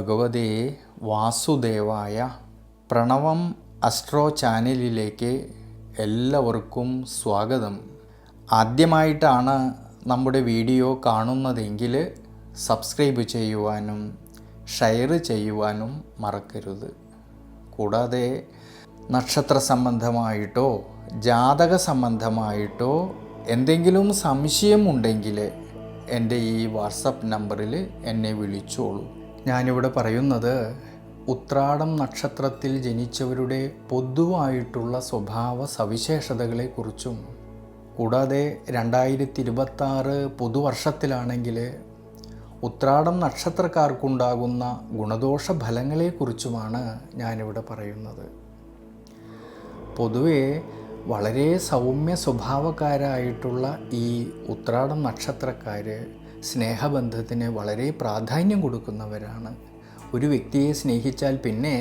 ഭഗവതേ വാസുദേവായ. പ്രണവം അസ്ട്രോ ചാനലിലേക്ക് എല്ലാവർക്കും സ്വാഗതം. ആദ്യമായിട്ടാണ് നമ്മുടെ വീഡിയോ കാണുന്നതെങ്കിൽ സബ്സ്ക്രൈബ് ചെയ്യുവാനും ഷെയർ ചെയ്യുവാനും മറക്കരുത്. കൂടാതെ നക്ഷത്ര സംബന്ധമായിട്ടോ ജാതക സംബന്ധമായിട്ടോ എന്തെങ്കിലും സംശയമുണ്ടെങ്കിൽ എൻ്റെ ഈ വാട്സപ്പ് നമ്പറിൽ എന്നെ വിളിച്ചോളൂ. ഞാനിവിടെ പറയുന്നത് ഉത്രാടം നക്ഷത്രത്തിൽ ജനിച്ചവരുടെ പൊതുവായിട്ടുള്ള സ്വഭാവ സവിശേഷതകളെക്കുറിച്ചും കൂടാതെ 2026 പുതുവർഷത്തിലാണെങ്കിൽ ഉത്രാടം നക്ഷത്രക്കാർക്കുണ്ടാകുന്ന ഗുണദോഷ ഫലങ്ങളെക്കുറിച്ചുമാണ് ഞാനിവിടെ പറയുന്നത്. പൊതുവെ വളരെ സൗമ്യ സ്വഭാവക്കാരായിട്ടുള്ള ഈ ഉത്രാടം നക്ഷത്രക്കാർ സ്നേഹബന്ധത്തിന് വളരെ പ്രാധാന്യം കൊടുക്കുന്നവരാണ്. ഒരു വ്യക്തിയെ സ്നേഹിച്ചാൽ പിന്നെ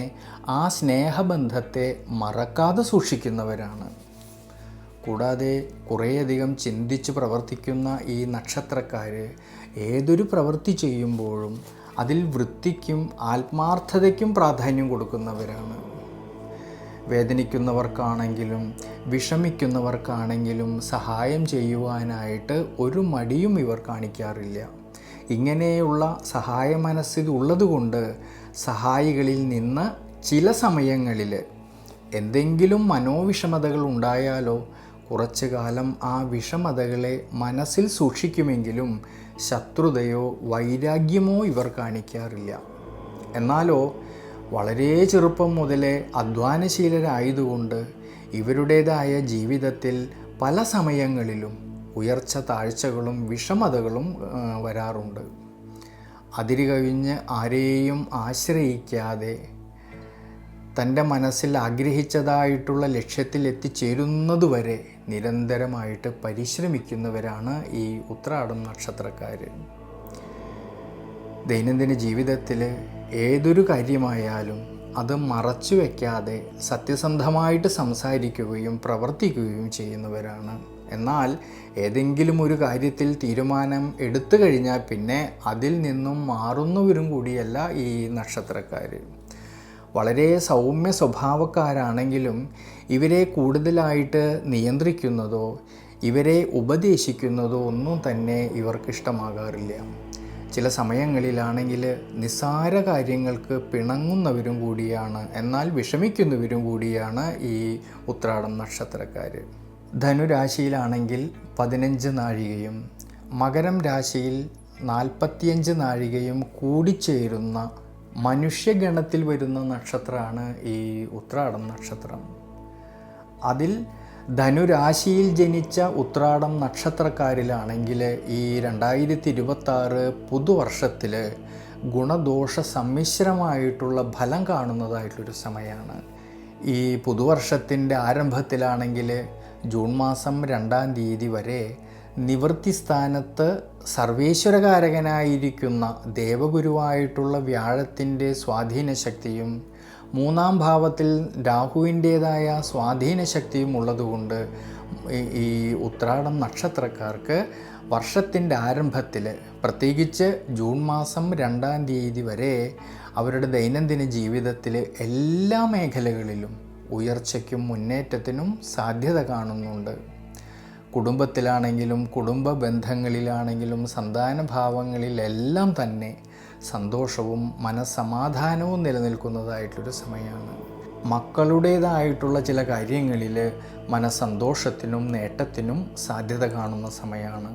ആ സ്നേഹബന്ധത്തെ മറക്കാതെ സൂക്ഷിക്കുന്നവരാണ്. കൂടാതെ കുറേയധികം ചിന്തിച്ച് പ്രവർത്തിക്കുന്ന ഈ നക്ഷത്രക്കാർ ഏതൊരു പ്രവൃത്തി ചെയ്യുമ്പോഴും അതിൽ വൃത്തിക്കും ആത്മാർത്ഥതയ്ക്കും പ്രാധാന്യം കൊടുക്കുന്നവരാണ്. വേദനിക്കുന്നവർക്കാണെങ്കിലും വിഷമിക്കുന്നവർക്കാണെങ്കിലും സഹായം ചെയ്യുവാനായിട്ട് ഒരു മടിയും ഇവർ കാണിക്കാറില്ല. ഇങ്ങനെയുള്ള സഹായ മനസ്സിൽ ഉള്ളതുകൊണ്ട് സഹായികളിൽ നിന്ന് ചില സമയങ്ങളിൽ എന്തെങ്കിലും മനോവിഷമതകൾ ഉണ്ടായാലോ കുറച്ചു കാലം ആ വിഷമതകളെ മനസ്സിൽ സൂക്ഷിക്കുമെങ്കിലും ശത്രുതയോ വൈരാഗ്യമോ ഇവർ കാണിക്കാറില്ല. എന്നാലോ വളരെ ചെറുപ്പം മുതലേ അധ്വാനശീലരായതുകൊണ്ട് ഇവരുടേതായ ജീവിതത്തിൽ പല സമയങ്ങളിലും ഉയർച്ച താഴ്ചകളും വിഷമതകളും വരാറുണ്ട്. അതിരുകവിഞ്ഞ് ആരെയും ആശ്രയിക്കാതെ തൻ്റെ മനസ്സിൽ ആഗ്രഹിച്ചതായിട്ടുള്ള ലക്ഷ്യത്തിൽ എത്തിച്ചേരുന്നതുവരെ നിരന്തരമായിട്ട് പരിശ്രമിക്കുന്നവരാണ് ഈ ഉത്രാടം നക്ഷത്രക്കാർ. ദൈനംദിന ജീവിതത്തിൽ ഏതൊരു കാര്യമായാലും അത് മറച്ചു വയ്ക്കാതെ സത്യസന്ധമായിട്ട് സംസാരിക്കുകയും പ്രവർത്തിക്കുകയും ചെയ്യുന്നവരാണ്. എന്നാൽ ഏതെങ്കിലും ഒരു കാര്യത്തിൽ തീരുമാനം എടുത്തു കഴിഞ്ഞാൽ പിന്നെ അതിൽ നിന്നും മാറുന്നവരും കൂടിയല്ല ഈ നക്ഷത്രക്കാർ. വളരെ സൗമ്യ സ്വഭാവക്കാരാണെങ്കിലും ഇവരെ കൂടുതലായിട്ട് നിയന്ത്രിക്കുന്നതോ ഇവരെ ഉപദേശിക്കുന്നതോ ഒന്നും തന്നെ ഇവർക്കിഷ്ടമാകാറില്ല. ചില സമയങ്ങളിലാണെങ്കിൽ നിസ്സാര കാര്യങ്ങൾക്ക് പിണങ്ങുന്നവരും കൂടിയാണ്, എന്നാൽ വിഷമിക്കുന്നവരും കൂടിയാണ് ഈ ഉത്രാടം നക്ഷത്രക്കാർ. ധനുരാശിയിലാണെങ്കിൽ 15 നാഴികയും മകരം രാശിയിൽ 45 നാഴികയും കൂടിച്ചേരുന്ന മനുഷ്യഗണത്തിൽ വരുന്ന നക്ഷത്രമാണ് ഈ ഉത്രാടം നക്ഷത്രം. അതിൽ ധനുരാശിയിൽ ജനിച്ച ഉത്രാടം നക്ഷത്രക്കാരിലാണെങ്കിൽ ഈ 2026 പുതുവർഷത്തിൽ ഗുണദോഷ സമ്മിശ്രമായിട്ടുള്ള ഫലം കാണുന്നതായിട്ടൊരു സമയമാണ്. ഈ പുതുവർഷത്തിൻ്റെ ആരംഭത്തിലാണെങ്കിൽ ജൂൺ മാസം 2-ാം തീയതി വരെ നിവൃത്തി സ്ഥാനത്ത് സർവേശ്വരകാരകനായിരിക്കുന്ന ദേവഗുരുവായിട്ടുള്ള വ്യാഴത്തിൻ്റെ സ്വാധീന ശക്തിയും 3-ാം ഭാവത്തിൽ രാഹുവിൻ്റേതായ സ്വാധീന ശക്തിയും ഉള്ളതുകൊണ്ട് ഈ ഉത്രാടം നക്ഷത്രക്കാർക്ക് വർഷത്തിൻ്റെ ആരംഭത്തിൽ പ്രത്യേകിച്ച് ജൂൺ മാസം 2-ാം തീയതി വരെ അവരുടെ ദൈനംദിന ജീവിതത്തിൽ എല്ലാ മേഖലകളിലും ഉയർച്ചയ്ക്കും മുന്നേറ്റത്തിനും സാധ്യത കാണുന്നുണ്ട്. കുടുംബത്തിലാണെങ്കിലും കുടുംബ ബന്ധങ്ങളിലാണെങ്കിലും സന്താനഭാവങ്ങളിലെല്ലാം തന്നെ സന്തോഷവും മനസ്സമാധാനവും നിലനിൽക്കുന്നതായിട്ടൊരു സമയമാണ്. മക്കളുടേതായിട്ടുള്ള ചില കാര്യങ്ങളിൽ മനസ്സന്തോഷത്തിനും നേട്ടത്തിനും സാധ്യത കാണുന്ന സമയമാണ്.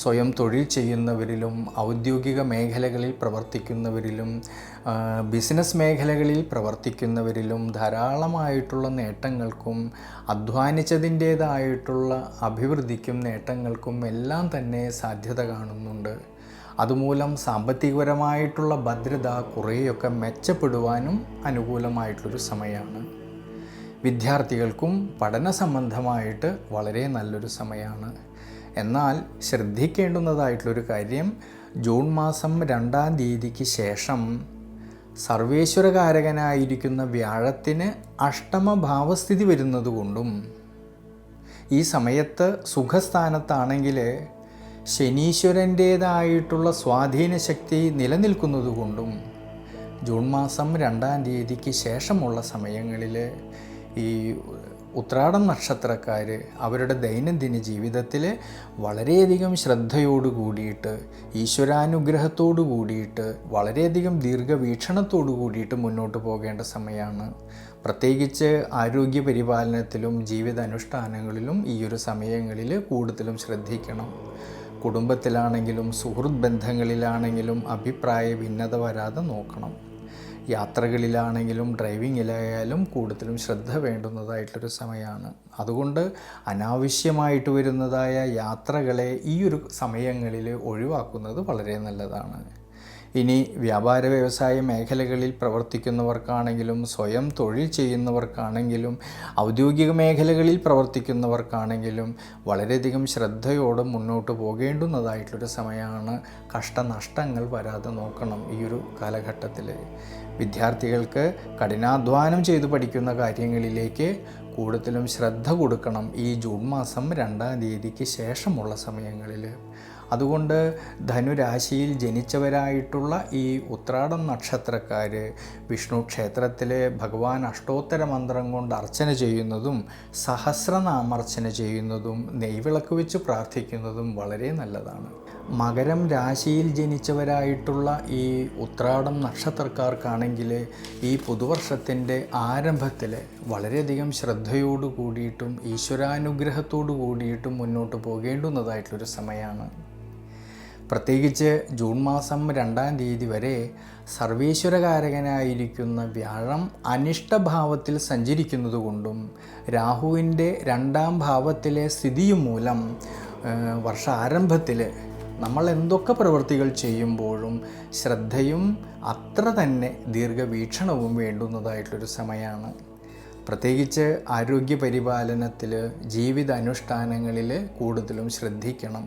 സ്വയം തൊഴിൽ ചെയ്യുന്നവരിലും ഔദ്യോഗിക മേഖലകളിൽ പ്രവർത്തിക്കുന്നവരിലും ബിസിനസ് മേഖലകളിൽ പ്രവർത്തിക്കുന്നവരിലും ധാരാളമായിട്ടുള്ള നേട്ടങ്ങൾക്കും അധ്വാനിച്ചതിൻ്റേതായിട്ടുള്ള അഭിവൃദ്ധിക്കും നേട്ടങ്ങൾക്കും എല്ലാം തന്നെ സാധ്യത കാണുന്നുണ്ട്. അതുമൂലം സാമ്പത്തികപരമായിട്ടുള്ള ഭദ്രത കുറേയൊക്കെ മെച്ചപ്പെടുവാനും അനുകൂലമായിട്ടുള്ളൊരു സമയമാണ്. വിദ്യാർത്ഥികൾക്കും പഠന സംബന്ധമായിട്ട് വളരെ നല്ലൊരു സമയമാണ്. എന്നാൽ ശ്രദ്ധിക്കേണ്ടുന്നതായിട്ടുള്ളൊരു കാര്യം, ജൂൺ മാസം 2-ാം തീയതിക്ക് ശേഷം സർവേശ്വരകാരകനായിരിക്കുന്ന വ്യാഴത്തിന് അഷ്ടമഭാവസ്ഥിതി വരുന്നതുകൊണ്ടും ഈ സമയത്ത് സുഖസ്ഥാനത്താണെങ്കിൽ ശനീശ്വരൻ്റേതായിട്ടുള്ള സ്വാധീന ശക്തി നിലനിൽക്കുന്നതുകൊണ്ടും ജൂൺ മാസം 2-ാം തീയതിക്ക് ശേഷമുള്ള സമയങ്ങളിൽ ഈ ഉത്രാടം നക്ഷത്രക്കാർ അവരുടെ ദൈനംദിന ജീവിതത്തിൽ വളരെയധികം ശ്രദ്ധയോടു കൂടിയിട്ട്, ഈശ്വരാനുഗ്രഹത്തോടു കൂടിയിട്ട്, വളരെയധികം ദീർഘവീക്ഷണത്തോടു കൂടിയിട്ട് മുന്നോട്ട് പോകേണ്ട സമയമാണ്. പ്രത്യേകിച്ച് ആരോഗ്യ പരിപാലനത്തിലും ജീവിതാനുഷ്ഠാനങ്ങളിലും ഈ ഒരു സമയങ്ങളിൽ കൂടുതലും ശ്രദ്ധിക്കണം. കുടുംബത്തിലാണെങ്കിലും സുഹൃത്ത് ബന്ധങ്ങളിലാണെങ്കിലും അഭിപ്രായ ഭിന്നത വരാതെ നോക്കണം. യാത്രകളിലാണെങ്കിലും ഡ്രൈവിങ്ങിലായാലും കൂടുതലും ശ്രദ്ധ വേണ്ടുന്നതായിട്ടൊരു സമയമാണ്. അതുകൊണ്ട് അനാവശ്യമായിട്ട് വരുന്നതായ യാത്രകളെ ഈ ഒരു സമയങ്ങളിൽ ഒഴിവാക്കുന്നത് വളരെ നല്ലതാണ്. ഇനി വ്യാപാര വ്യവസായ മേഖലകളിൽ പ്രവർത്തിക്കുന്നവർക്കാണെങ്കിലും, സ്വയം തൊഴിൽ ചെയ്യുന്നവർക്കാണെങ്കിലും, ഔദ്യോഗിക മേഖലകളിൽ പ്രവർത്തിക്കുന്നവർക്കാണെങ്കിലും വളരെയധികം ശ്രദ്ധയോടെ മുന്നോട്ട് പോകേണ്ടുന്നതായിട്ടുള്ളൊരു സമയമാണ്. കഷ്ടനഷ്ടങ്ങൾ വരാതെ നോക്കണം ഈ ഒരു കാലഘട്ടത്തിൽ. വിദ്യാർത്ഥികൾക്ക് കഠിനാധ്വാനം ചെയ്ത് പഠിക്കുന്ന കാര്യങ്ങളിലേക്ക് കൂടുതലും ശ്രദ്ധ കൊടുക്കണം ഈ ജൂൺ മാസം 2-ാം തീയതിക്ക് ശേഷമുള്ള സമയങ്ങളിൽ. അതുകൊണ്ട് ധനുരാശിയിൽ ജനിച്ചവരായിട്ടുള്ള ഈ ഉത്രാടം നക്ഷത്രക്കാർ വിഷ്ണു ക്ഷേത്രത്തിൽ ഭഗവാൻ അഷ്ടോത്തര മന്ത്രം കൊണ്ട് അർച്ചന ചെയ്യുന്നതും സഹസ്രനാമർച്ചന ചെയ്യുന്നതും നെയ്വിളക്ക് വെച്ച് പ്രാർത്ഥിക്കുന്നതും വളരെ നല്ലതാണ്. മകരം രാശിയിൽ ജനിച്ചവരായിട്ടുള്ള ഈ ഉത്രാടം നക്ഷത്രക്കാർക്കാണെങ്കിൽ ഈ പുതുവർഷത്തിൻ്റെ ആരംഭത്തിൽ വളരെയധികം ശ്രദ്ധയോടു കൂടിയിട്ടും ഈശ്വരാനുഗ്രഹത്തോടു കൂടിയിട്ടും മുന്നോട്ട് പോകേണ്ടുന്നതായിട്ടുള്ളൊരു സമയമാണ്. പ്രത്യേകിച്ച് ജൂൺ മാസം 2-ാം തീയതി വരെ സർവീശ്വരകാരകനായിരിക്കുന്ന വ്യാഴം അനിഷ്ടഭാവത്തിൽ സഞ്ചരിക്കുന്നതുകൊണ്ടും രാഹുവിൻ്റെ 2-ാം ഭാവത്തിലെ സ്ഥിതിയും മൂലം വർഷാരംഭത്തിൽ നമ്മൾ എന്തൊക്കെ പ്രവൃത്തികൾ ചെയ്യുമ്പോഴും ശ്രദ്ധയും അത്ര തന്നെ ദീർഘവീക്ഷണവും വേണ്ടുന്നതായിട്ടൊരു സമയമാണ്. പ്രത്യേകിച്ച് ആരോഗ്യ പരിപാലനത്തിൽ, ജീവിതാനുഷ്ഠാനങ്ങളിൽ കൂടുതലും ശ്രദ്ധിക്കണം.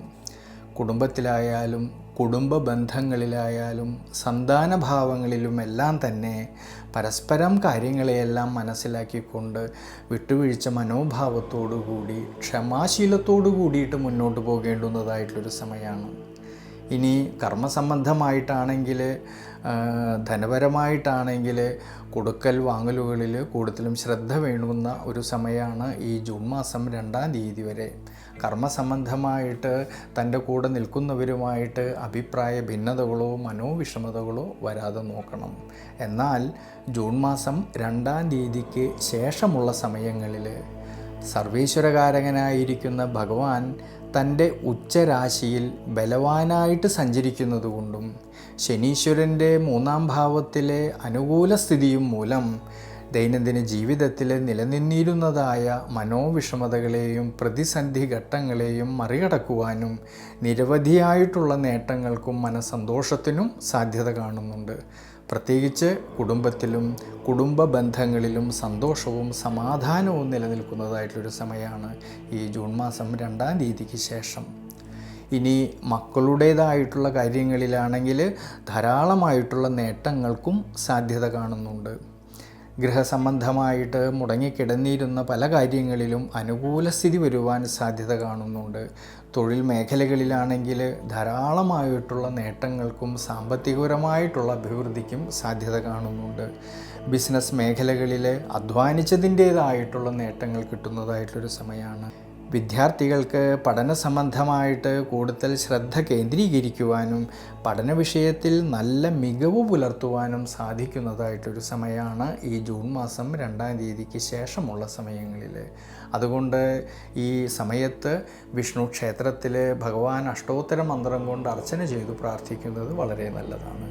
കുടുംബത്തിലായാലും കുടുംബ ബന്ധങ്ങളിലായാലും സന്താനഭാവങ്ങളിലുമെല്ലാം തന്നെ പരസ്പരം കാര്യങ്ങളെയെല്ലാം മനസ്സിലാക്കിക്കൊണ്ട് വിട്ടുവീഴ്ച മനോഭാവത്തോടു കൂടി ക്ഷമാശീലത്തോടു കൂടിയിട്ട് മുന്നോട്ട് പോകേണ്ടുന്നതായിട്ടുള്ളൊരു സമയമാണ്. ഇനി കർമ്മസംബന്ധമായിട്ടാണെങ്കിൽ, ധനപരമായിട്ടാണെങ്കിൽ കൊടുക്കൽ വാങ്ങലുകളിൽ കൂടുതലും ശ്രദ്ധ വേണ്ടുന്ന ഒരു സമയമാണ് ഈ ജൂൺ മാസം 2-ാം തീയതി വരെ. കർമ്മസംബന്ധമായിട്ട് തൻ്റെ കൂടെ നിൽക്കുന്നവരുമായിട്ട് അഭിപ്രായ ഭിന്നതകളോ മനോവിഷമതകളോ വരാതെ നോക്കണം. എന്നാൽ ജൂൺ മാസം 2-ാം തീയതിക്ക് ശേഷമുള്ള സമയങ്ങളിൽ സർവീശ്വരകാരകനായിരിക്കുന്ന ഭഗവാൻ തൻ്റെ ഉച്ചരാശിയിൽ ബലവാനായിട്ട് സഞ്ചരിക്കുന്നതുകൊണ്ടും ശനീശ്വരൻ്റെ 3-ാം ഭാവത്തിലെ അനുകൂല സ്ഥിതിയും മൂലം ദൈനംദിന ജീവിതത്തിൽ നിലനിന്നിരുന്നതായ മനോവിഷമതകളെയും പ്രതിസന്ധി ഘട്ടങ്ങളെയും മറികടക്കുവാനും നിരവധിയായിട്ടുള്ള നേട്ടങ്ങൾക്കും മനസ്സന്തോഷത്തിനും സാധ്യത കാണുന്നുണ്ട്. പ്രത്യേകിച്ച് കുടുംബത്തിലും കുടുംബ ബന്ധങ്ങളിലും സന്തോഷവും സമാധാനവും നിലനിൽക്കുന്നതായിട്ടൊരു സമയമാണ് ഈ ജൂൺ മാസം 2-ാം തീയതിക്ക് ശേഷം. ഇനി മക്കളുടേതായിട്ടുള്ള കാര്യങ്ങളിലാണെങ്കിൽ ധാരാളമായിട്ടുള്ള നേട്ടങ്ങൾക്കും സാധ്യത കാണുന്നുണ്ട്. ഗൃഹസംബന്ധമായിട്ട് മുടങ്ങിക്കിടന്നിരുന്ന പല കാര്യങ്ങളിലും അനുകൂല സ്ഥിതി വരുവാൻ സാധ്യത കാണുന്നുണ്ട്. തൊഴിൽ മേഖലകളിലാണെങ്കിൽ ധാരാളമായിട്ടുള്ള നേട്ടങ്ങൾക്കും സാമ്പത്തികപരമായിട്ടുള്ള അഭിവൃദ്ധിക്കും സാധ്യത കാണുന്നുണ്ട്. ബിസിനസ് മേഖലകളിൽ അധ്വാനിച്ചതിൻ്റേതായിട്ടുള്ള നേട്ടങ്ങൾ കിട്ടുന്നതായിട്ടൊരു സമയമാണ്. വിദ്യാർത്ഥികൾക്ക് പഠന സംബന്ധമായിട്ട് കൂടുതൽ ശ്രദ്ധ കേന്ദ്രീകരിക്കുവാനും പഠന വിഷയത്തിൽ നല്ല മികവ് പുലർത്തുവാനും സാധിക്കുന്നതായിട്ടൊരു സമയമാണ് ഈ ജൂൺ മാസം 2-ാം തീയതിക്ക് ശേഷമുള്ള സമയങ്ങളിൽ. അതുകൊണ്ട് ഈ സമയത്ത് വിഷ്ണു ക്ഷേത്രത്തിൽ ഭഗവാൻ അഷ്ടോത്തര മന്ത്രം കൊണ്ട് അർച്ചന ചെയ്തു പ്രാർത്ഥിക്കുന്നത് വളരെ നല്ലതാണ്.